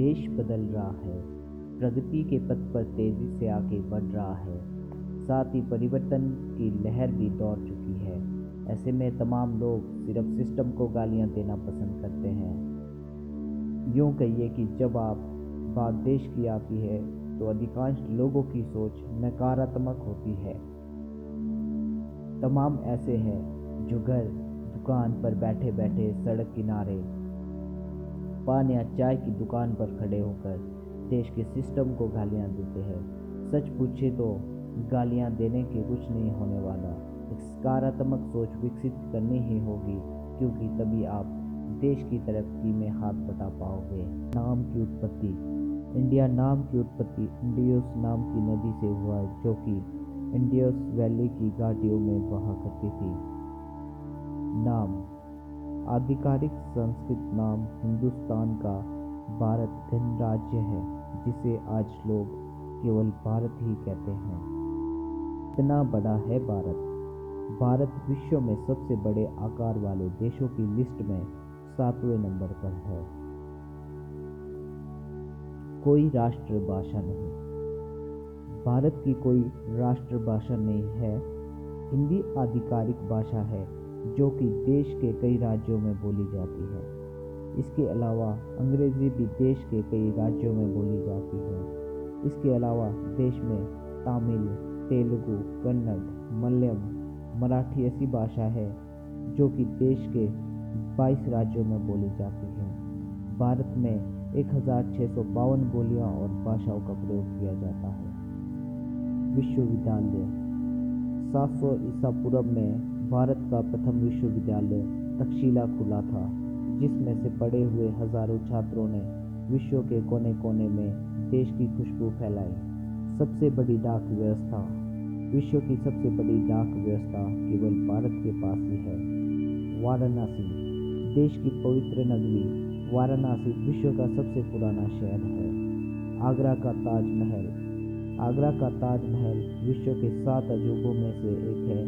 देश बदल रहा है, प्रगति के पथ पर तेजी से आगे बढ़ रहा है, साथ ही परिवर्तन की लहर भी दौड़ चुकी है। ऐसे में तमाम लोग सिर्फ सिस्टम को गालियां देना पसंद करते हैं। यूँ कहिए कि जब बात देश की आती है तो अधिकांश लोगों की सोच नकारात्मक होती है। तमाम ऐसे हैं जो घर दुकान पर बैठे बैठे सड़क किनारे पान या चाय की दुकान पर खड़े होकर देश के सिस्टम को गालियां देते हैं। सच पूछे तो गालियां देने के कुछ नहीं होने वाला, एक सकारात्मक सोच विकसित करनी ही होगी, क्योंकि तभी आप देश की तरक्की में हाथ बटा पाओगे। नाम की उत्पत्ति। इंडिया नाम की उत्पत्ति इंडियस नाम की नदी से हुआ है, जो कि इंडियस वैली की घाटियों में बहा करती थी। नाम। आधिकारिक संस्कृत नाम हिंदुस्तान का भारत गणराज्य है, जिसे आज लोग केवल भारत ही कहते हैं। इतना बड़ा है भारत। भारत विश्व में सबसे बड़े आकार वाले देशों की लिस्ट में 7वें नंबर पर है। कोई राष्ट्रभाषा नहीं। भारत की कोई राष्ट्रभाषा नहीं है। हिंदी आधिकारिक भाषा है, जो कि देश के कई राज्यों में बोली जाती है। इसके अलावा अंग्रेजी भी देश के कई राज्यों में बोली जाती है। इसके अलावा देश में तमिल, तेलुगु, कन्नड़, मलयालम, मराठी ऐसी भाषा है जो कि देश के 22 राज्यों में बोली जाती है। भारत में 1652 बोलियां और भाषाओं का प्रयोग किया जाता है। विश्वविद्यालय। 700 ईसा पूर्व में भारत का प्रथम विश्वविद्यालय तक्षशिला खुला था, जिसमें से पढ़े हुए हजारों छात्रों ने विश्व के कोने कोने में देश की खुशबू फैलाई। सबसे बड़ी डाक व्यवस्था। विश्व की सबसे बड़ी डाक व्यवस्था केवल भारत के पास ही है। वाराणसी। देश की पवित्र नगरी वाराणसी विश्व का सबसे पुराना शहर है। आगरा का ताजमहल। आगरा का ताजमहल विश्व के 7 अजूबों में से एक है,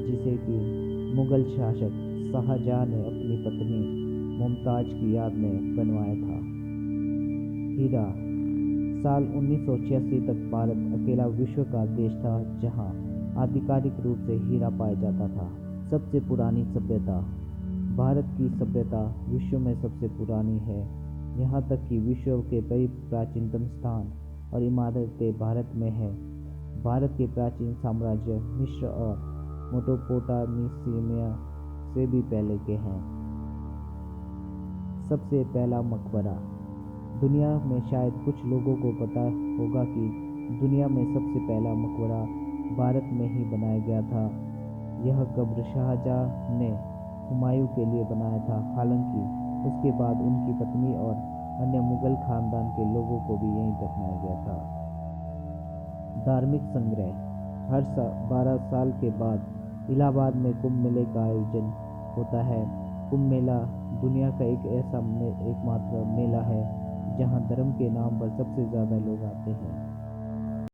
जिसे कि मुगल शासक शाहजहां ने अपनी पत्नी मुमताज की याद में बनवाया था। हीरा। साल 1986 तक भारत अकेला विश्व का देश था जहां आधिकारिक रूप से हीरा पाया जाता था। सबसे पुरानी सभ्यता। भारत की सभ्यता विश्व में सबसे पुरानी है, यहाँ तक कि विश्व के कई प्राचीनतम स्थान और इमारतें भारत में है। भारत के प्राचीन साम्राज्य मिस्र और मेसोपोटामिया से भी पहले के हैं। सबसे पहला मकबरा। दुनिया में शायद कुछ लोगों को पता होगा कि दुनिया में सबसे पहला मकबरा भारत में ही बनाया गया था। यह कब्र शाहजहां ने हुमायूं के लिए बनाया था, हालांकि उसके बाद उनकी पत्नी और अन्य मुगल खानदान के लोगों को भी यहीं दफनाया गया था। धार्मिक संग्रह। हर 12 साल के बाद इलाहाबाद में कुंभ मेले का आयोजन होता है। कुंभ मेला दुनिया का एक ऐसा एकमात्र मेला है जहां धर्म के नाम पर सबसे ज़्यादा लोग आते हैं।